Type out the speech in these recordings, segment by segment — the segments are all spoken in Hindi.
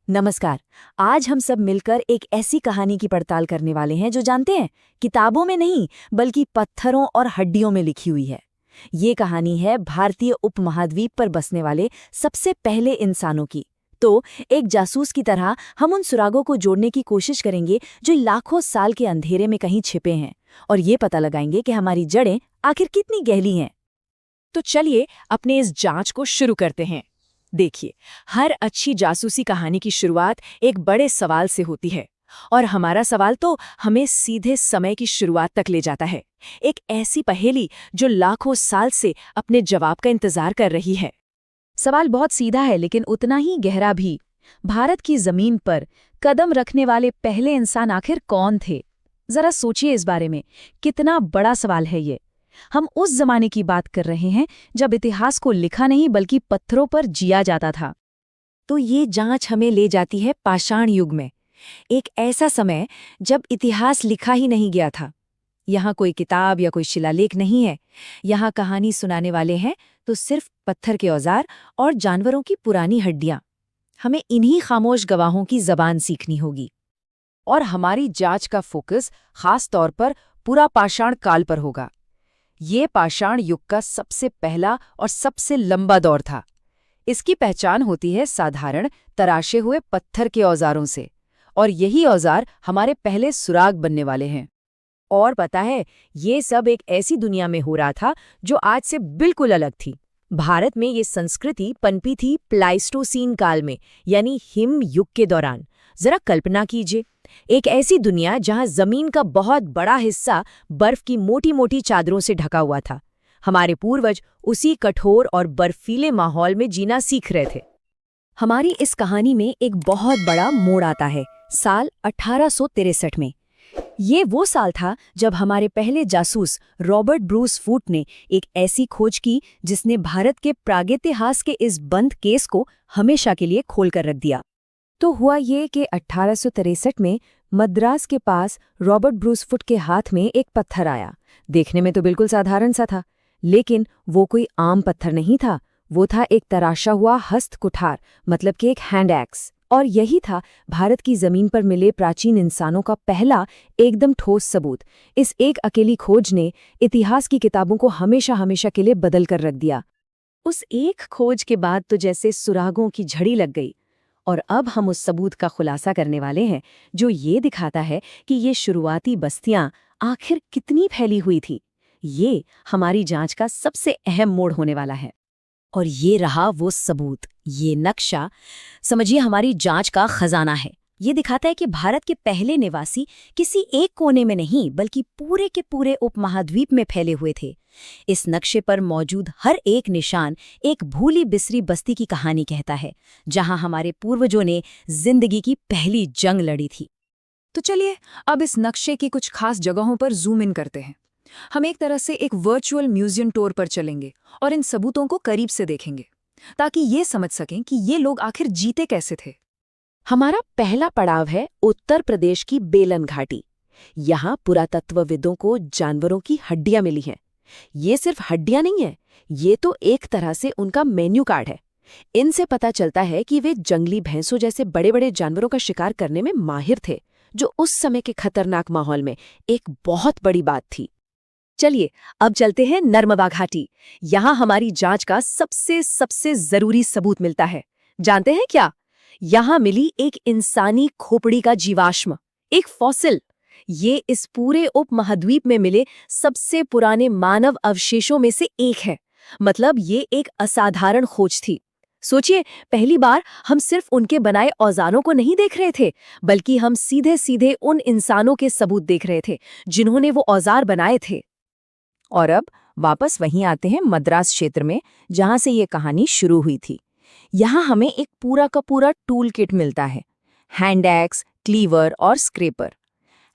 नमस्कार। आज हम सब मिलकर एक ऐसी कहानी की पड़ताल करने वाले हैं जो जानते हैं, किताबों में नहीं बल्कि पत्थरों और हड्डियों में लिखी हुई है। ये कहानी है भारतीय उपमहाद्वीप पर बसने वाले सबसे पहले इंसानों की। तो एक जासूस की तरह हम उन सुरागों को जोड़ने की कोशिश करेंगे जो लाखों साल के अंधेरे में कहीं छिपे हैं, और ये पता लगाएंगे कि हमारी जड़ें आखिर कितनी गहरी हैं। तो चलिए अपने इस जांच को शुरू करते हैं। देखिए, हर अच्छी जासूसी कहानी की शुरुआत एक बड़े सवाल से होती है, और हमारा सवाल तो हमें सीधे समय की शुरुआत तक ले जाता है। एक ऐसी पहेली जो लाखों साल से अपने जवाब का इंतजार कर रही है। सवाल बहुत सीधा है लेकिन उतना ही गहरा भी। भारत की जमीन पर कदम रखने वाले पहले इंसान आखिर कौन थे? जरा सोचिए इस बारे में, कितना बड़ा सवाल है ये। हम उस जमाने की बात कर रहे हैं जब इतिहास को लिखा नहीं बल्कि पत्थरों पर जिया जाता था। तो ये जांच हमें ले जाती है पाषाण युग में, एक ऐसा समय जब इतिहास लिखा ही नहीं गया था। यहाँ कोई किताब या कोई शिलालेख नहीं है। यहाँ कहानी सुनाने वाले हैं तो सिर्फ पत्थर के औजार और जानवरों की पुरानी हड्डियां। हमें इन्हीं खामोश गवाहों की जबान सीखनी होगी। और हमारी जांच का फोकस खास तौर पर पूरा पाषाण काल पर होगा। ये पाषाण युग का सबसे पहला और सबसे लंबा दौर था। इसकी पहचान होती है साधारण तराशे हुए पत्थर के औजारों से, और यही औजार हमारे पहले सुराग बनने वाले हैं। और पता है, ये सब एक ऐसी दुनिया में हो रहा था जो आज से बिल्कुल अलग थी। भारत में ये संस्कृति पनपी थी प्लाइस्टोसीन काल में, यानी हिम युग के दौरान। जरा कल्पना कीजिए, एक ऐसी दुनिया जहां जमीन का बहुत बड़ा हिस्सा बर्फ की मोटी मोटी चादरों से ढका हुआ था। हमारे पूर्वज उसी कठोर और बर्फीले माहौल में जीना सीख रहे थे। हमारी इस कहानी में एक बहुत बड़ा मोड़ आता है, साल 1863 में। ये वो साल था जब हमारे पहले जासूस रॉबर्ट ब्रूस फूट ने एक ऐसी खोज की जिसने भारत के प्रागैतिहास के इस बंद केस को हमेशा के लिए खोलकर रख दिया। तो हुआ ये कि 1863 में मद्रास के पास रॉबर्ट ब्रूस फुट के हाथ में एक पत्थर आया। देखने में तो बिल्कुल साधारण सा था, लेकिन वो कोई आम पत्थर नहीं था। वो था एक तराशा हुआ हस्त कुठार, मतलब कि एक हैंड एक्स। और यही था भारत की जमीन पर मिले प्राचीन इंसानों का पहला एकदम ठोस सबूत। इस एक अकेली खोज ने इतिहास की किताबों को हमेशा हमेशा के लिए बदल कर रख दिया। उस एक खोज के बाद तो जैसे सुरागों की झड़ी लग गई। और अब हम उस सबूत का खुलासा करने वाले हैं जो ये दिखाता है कि ये शुरुआती बस्तियां आखिर कितनी फैली हुई थी। ये हमारी जांच का सबसे अहम मोड़ होने वाला है। और ये रहा वो सबूत, ये नक्शा, समझिए हमारी जांच का खजाना है। ये दिखाता है कि भारत के पहले निवासी किसी एक कोने में नहीं बल्कि पूरे के पूरे उपमहाद्वीप में फैले हुए थे। इस नक्शे पर मौजूद हर एक निशान एक भूली बिसरी बस्ती की कहानी कहता है, जहां हमारे पूर्वजों ने जिंदगी की पहली जंग लड़ी थी। तो चलिए अब इस नक्शे की कुछ खास जगहों पर जूम इन करते हैं। हम एक तरह से एक वर्चुअल म्यूजियम टूर पर चलेंगे और इन सबूतों को करीब से देखेंगे, ताकि ये समझ सकें कि ये लोग आखिर जीते कैसे थे। हमारा पहला पड़ाव है उत्तर प्रदेश की बेलन घाटी। यहाँ पुरातत्वविदों को जानवरों की हड्डियां मिली हैं। ये सिर्फ हड्डियां नहीं है, ये तो एक तरह से उनका मेन्यू कार्ड है। इनसे पता चलता है कि वे जंगली भैंसों जैसे बड़े बड़े जानवरों का शिकार करने में माहिर थे, जो उस समय के खतरनाक माहौल में एक बहुत बड़ी बात थी। चलिए अब चलते हैं नर्मदा घाटी। यहाँ हमारी जांच का सबसे सबसे जरूरी सबूत मिलता है। जानते हैं क्या? यहाँ मिली एक इंसानी खोपड़ी का जीवाश्म, एक फॉसिल। ये इस पूरे उपमहाद्वीप में मिले सबसे पुराने मानव अवशेषों में से एक है। मतलब ये एक असाधारण खोज थी। सोचिए, पहली बार हम सिर्फ उनके बनाए औजारों को नहीं देख रहे थे, बल्कि हम सीधे सीधे उन इंसानों के सबूत देख रहे थे जिन्होंने वो औजार बनाए थे। और अब वापस वहीं आते हैं मद्रास क्षेत्र में, जहां से ये कहानी शुरू हुई थी। यहाँ हमें एक पूरा का पूरा टूल किट मिलता है, हैंड एक्स, क्लीवर और स्क्रेपर।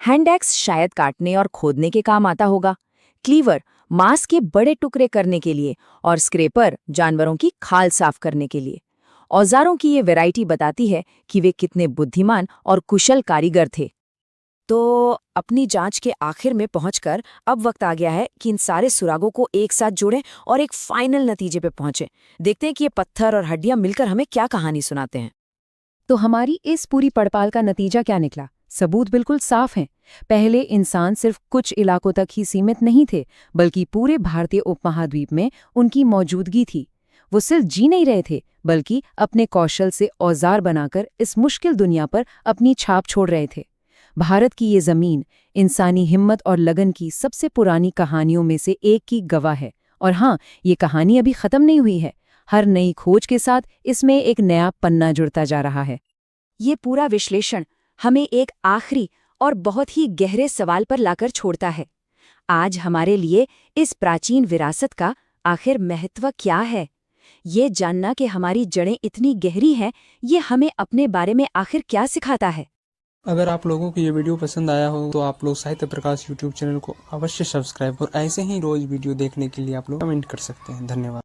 हैंड एक्स शायद काटने और खोदने के काम आता होगा, क्लीवर मांस के बड़े टुकड़े करने के लिए, और स्क्रेपर जानवरों की खाल साफ करने के लिए। औजारों की ये वैरायटी बताती है कि वे कितने बुद्धिमान और कुशल कारीगर थे। तो अपनी जांच के आखिर में पहुंचकर अब वक्त आ गया है कि इन सारे सुरागों को एक साथ जोड़ें और एक फाइनल नतीजे पे पहुंचें। देखते हैं कि ये पत्थर और हड्डियां मिलकर हमें क्या कहानी सुनाते हैं। तो हमारी इस पूरी पड़ताल का नतीजा क्या निकला? सबूत बिल्कुल साफ हैं। पहले इंसान सिर्फ कुछ इलाकों तक ही सीमित नहीं थे, बल्कि पूरे भारतीय उपमहाद्वीप में उनकी मौजूदगी थी। वो सिर्फ जी नहीं रहे थे, बल्कि अपने कौशल से औजार बनाकर इस मुश्किल दुनिया पर अपनी छाप छोड़ रहे थे। भारत की ये जमीन इंसानी हिम्मत और लगन की सबसे पुरानी कहानियों में से एक की गवाह है। और हाँ, ये कहानी अभी खत्म नहीं हुई है। हर नई खोज के साथ इसमें एक नया पन्ना जुड़ता जा रहा है। ये पूरा विश्लेषण हमें एक आखिरी और बहुत ही गहरे सवाल पर लाकर छोड़ता है। आज हमारे लिए इस प्राचीन विरासत का आखिर महत्व क्या है? ये जानना कि हमारी जड़ें इतनी गहरी हैं, ये हमें अपने बारे में आखिर क्या सिखाता है? अगर आप लोगों को ये वीडियो पसंद आया हो तो आप लोग साहित्य प्रकाश यूट्यूब चैनल को अवश्य सब्सक्राइब और ऐसे ही रोज वीडियो देखने के लिए आप लोग कमेंट कर सकते हैं। धन्यवाद।